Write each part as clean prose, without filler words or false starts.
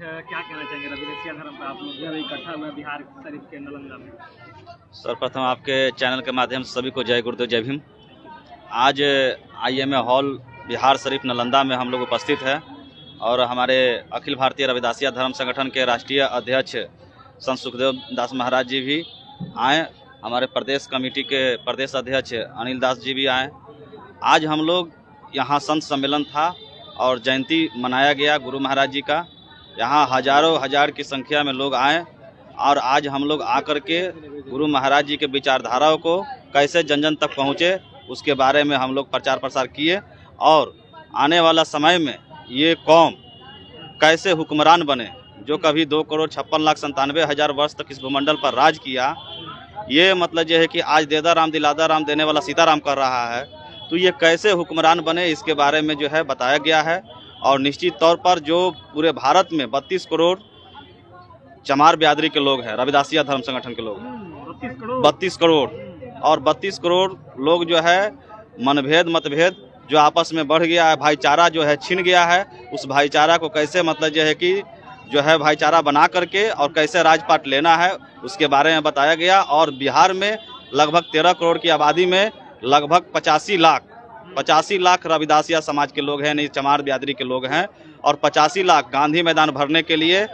क्या कहना चाहेंगे रविदासिया धर्म पर? आप लोग जो इकट्ठा हुआ बिहार शरीफ के नालंदा में। सर्वप्रथम आपके चैनल के माध्यम से सभी को जय गुरुदेव जय भीम। आज IMA हॉल बिहार शरीफ नालंदा में हम लोग उपस्थित हैं और हमारे अखिल भारतीय रविदासिया धर्म संगठन के राष्ट्रीय अध्यक्ष संत सुखदेव दास महाराज जी भी आए, हमारे प्रदेश कमेटी के प्रदेश अध्यक्ष अनिल दास जी भी आए। आज हम लोग यहाँ संत सम्मेलन था और जयंती मनाया गया गुरु महाराज जी का। यहाँ हजारों हजार की संख्या में लोग आए और आज हम लोग आकर के गुरु महाराज जी के विचारधाराओं को कैसे जन जन तक पहुँचे उसके बारे में हम लोग प्रचार प्रसार किए और आने वाला समय में ये कौम कैसे हुक्मरान बने, जो कभी 2,56,97,000 वर्ष तक इस भूमंडल पर राज किया। ये मतलब ये है कि आज देदा राम दिलादा राम देने वाला सीताराम कर रहा है, तो ये कैसे हुक्मरान बने इसके बारे में जो है बताया गया है। और निश्चित तौर पर जो पूरे भारत में 32 करोड़ चमार बिरादरी के लोग हैं, रविदासिया धर्म संगठन के लोग 32 करोड़ और 32 करोड़ लोग जो है मनभेद मतभेद जो आपस में बढ़ गया है, भाईचारा जो है छिन गया है, उस भाईचारा को कैसे मतलब जो है कि जो है भाईचारा बना करके और कैसे राजपाट लेना है उसके बारे में बताया गया। और बिहार में लगभग 13 करोड़ की आबादी में लगभग 85 लाख रविदासिया समाज के लोग हैं, नहीं चमार बिरादरी के लोग हैं। और 85 लाख गांधी मैदान भरने के लिए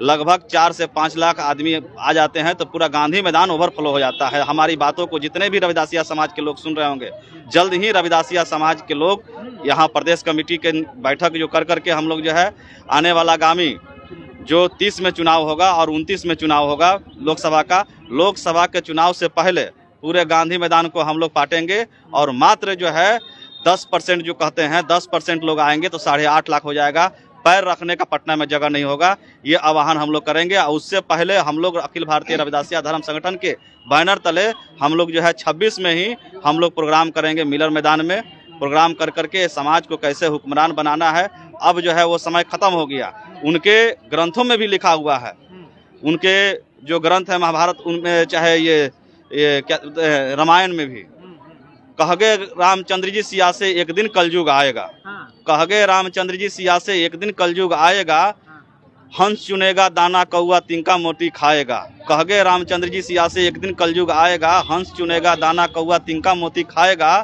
लगभग 4 से 5 लाख आदमी आ जाते हैं, तो पूरा गांधी मैदान ओवरफ्लो हो जाता है। हमारी बातों को जितने भी रविदासिया समाज के लोग सुन रहे होंगे, जल्द ही रविदासिया समाज के लोग यहाँ प्रदेश कमेटी के बैठक जो कर करके हम लोग जो है आने वाला आगामी जो 30 में चुनाव होगा और 29 में चुनाव होगा लोकसभा के चुनाव से पहले पूरे गांधी मैदान को हम लोग पाटेंगे। और मात्र जो है 10% जो कहते हैं 10% लोग आएंगे तो 8.5 लाख हो जाएगा। पैर रखने का पटना में जगह नहीं होगा, ये आह्वान हम लोग करेंगे। और उससे पहले हम लोग अखिल भारतीय रविदासिया धर्म संगठन के बैनर तले हम लोग जो है 26 में ही हम लोग प्रोग्राम करेंगे, मिलर मैदान में प्रोग्राम कर करके समाज को कैसे हुक्मरान बनाना है। अब जो है वो समय खत्म हो गया, उनके ग्रंथों में भी लिखा हुआ है, उनके जो ग्रंथ है महाभारत उनमें चाहे ये क्या रामायण में भी कहगे रामचंद्र जी सिया से एक दिन कलयुग आएगा, कहगे रामचंद्र जी सिया से एक दिन कलयुग आएगा, हंस चुनेगा दाना कौआ तिनका मोती खाएगा। कहगे रामचंद्र जी सिया से एक दिन कलयुग आएगा, हंस चुनेगा दाना कौआ तिनका मोती खाएगा।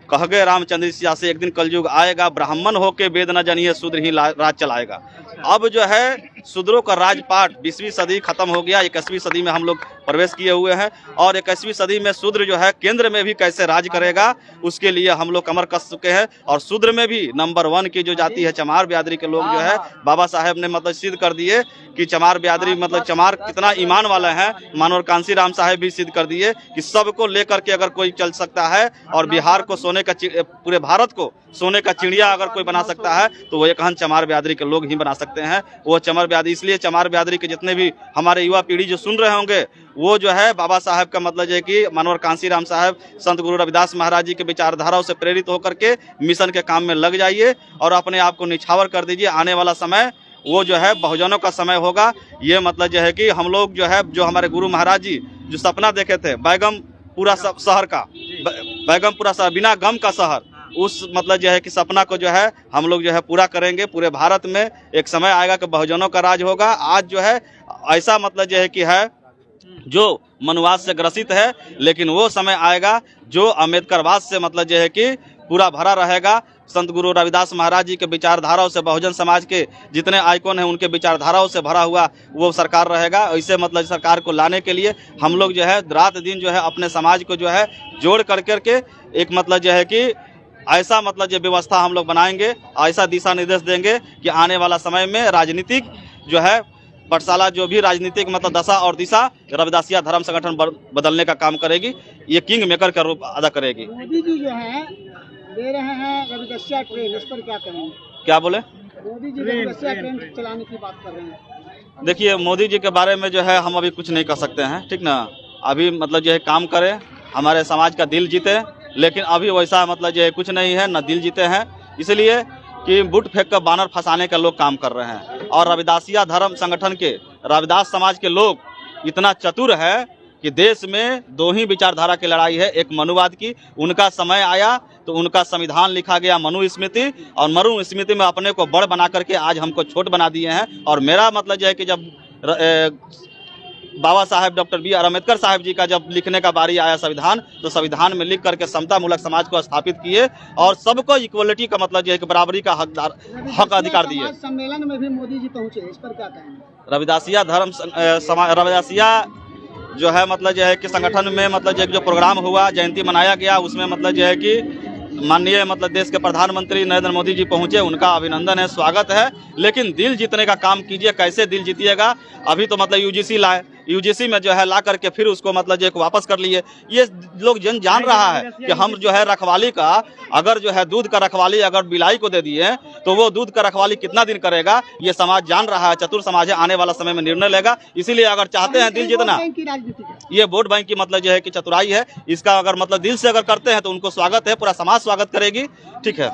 कहगे रामचंद्र जी सिया से एक दिन कलयुग आएगा, ब्राह्मण होके वेद न जानिए शूद्र ही राज चलाएगा। अब जो है शूद्रों का राजपाट 20वीं सदी खत्म हो गया, 21वीं सदी में हम लोग प्रवेश किए हुए हैं और 21वीं सदी में शूद्र जो है केंद्र में भी कैसे राज करेगा उसके लिए हम लोग कमर कस चुके हैं। और शूद्र में भी नंबर 1 की जो जाति है चमार बिरादरी के लोग जो है बाबा साहेब ने मतलब सिद्ध कर दिए कि चमार बिरादरी मतलब चमार कितना ईमान वाला है। मानवर कांसी राम साहेब भी सिद्ध कर दिए कि सबको लेकर के अगर कोई चल सकता है और बिहार को सोने का पूरे भारत को सोने का चिड़िया अगर कोई बना सकता है तो वो एक चमार बिरादरी के लोग ही बना सकते हैं। वो चमार बिरादरी, इसलिए चमार बिरादरी के जितने भी हमारे युवा पीढ़ी जो सुन रहे होंगे वो जो है बाबा साहब का मतलब है कि मानवर कांसी राम साहब संत गुरु रविदास महाराज जी के विचारधाराओं से प्रेरित होकर के मिशन के काम में लग जाइए और अपने आप को निछावर कर दीजिए। आने वाला समय वो जो है बहुजनों का समय होगा। ये मतलब जो है कि हम लोग जो है जो हमारे गुरु महाराज जी जो सपना देखे थे बैगम पूरा शहर का, बैगम पूरा शहर बिना गम का शहर, उस मतलब जो है कि सपना को जो है हम लोग जो है पूरा करेंगे। पूरे भारत में एक समय आएगा कि बहुजनों का राज होगा। आज जो है ऐसा मतलब जो है कि है जो मनुवाद से ग्रसित है, लेकिन वो समय आएगा जो अम्बेडकरवाद से मतलब जो है कि पूरा भरा रहेगा। संत गुरु रविदास महाराज जी के विचारधाराओं से बहुजन समाज के जितने आइकॉन हैं उनके विचारधाराओं से भरा हुआ वो सरकार रहेगा। ऐसे मतलब सरकार को लाने के लिए हम लोग जो है रात दिन जो है अपने समाज को जो है जोड़ कर करके एक मतलब जो है कि ऐसा मतलब जो व्यवस्था हम लोग बनाएंगे, ऐसा दिशा निर्देश देंगे कि आने वाला समय में राजनीतिक जो है पाठशाला जो भी राजनीतिक मतलब दशा और दिशा रविदासिया धर्म संगठन बदलने का काम करेगी, ये किंग मेकर का रूप अदा करेगी। मोदी जी जो है दे रहे हैं रविदासिया ट्रेन, इस पर क्या कहेंगे? क्या बोले? मोदी जी रविदासिया ट्रेन चलाने की बात कर रहे हैं। देखिए मोदी जी के बारे में जो है हम अभी कुछ नहीं कर सकते हैं, ठीक ना। अभी मतलब जो है काम करें, हमारे समाज का दिल जीते, लेकिन अभी वैसा मतलब जो है कुछ नहीं है, न दिल जीते हैं। इसलिए कि बुट फेंक कर बानर फंसाने का लोग काम कर रहे हैं। और रविदासिया धर्म संगठन के रविदास समाज के लोग इतना चतुर है कि देश में दो ही विचारधारा की लड़ाई है, एक मनुवाद की। उनका समय आया तो उनका संविधान लिखा गया मनुस्मृति, और मनुस्मृति में अपने को बड़ बना करके आज हमको छोट बना दिए हैं। और मेरा मतलब जो है कि जब बाबा साहेब डॉक्टर B.R. अम्बेडकर साहब जी का जब लिखने का बारी आया संविधान, तो संविधान में लिख करके समता मूलक समाज को स्थापित किए और सबको इक्वलिटी का मतलब जो है कि बराबरी का हक अधिकार दिए। सम्मेलन में भी मोदी जी पहुंचे, इस पर क्या कहेंगे? रविदासिया रविदासिया जो है मतलब जो है कि संगठन में मतलब जो प्रोग्राम हुआ, जयंती मनाया गया, उसमें मतलब जो है कि माननीय मतलब देश के प्रधानमंत्री नरेंद्र मोदी जी पहुंचे, उनका अभिनंदन है, स्वागत है। लेकिन दिल जीतने का काम कीजिए। कैसे दिल जीतिएगा? अभी तो मतलब यूजीसी लाए, यूजीसी में जो है ला करके फिर उसको मतलब जो है वापस कर लिए। ये लोग जान रहा है कि हम जो है रखवाली का, अगर जो है दूध का रखवाली अगर बिलाई को दे दिए तो वो दूध का रखवाली कितना दिन करेगा, ये समाज जान रहा है। चतुर समाज है, आने वाला समय में निर्णय लेगा। इसीलिए अगर चाहते हैं दिल जीतना, ये वोट बैंक की मतलब जो है कि चतुराई है, इसका अगर मतलब दिल से अगर करते हैं तो उनको स्वागत है, पूरा समाज स्वागत करेगी। ठीक है।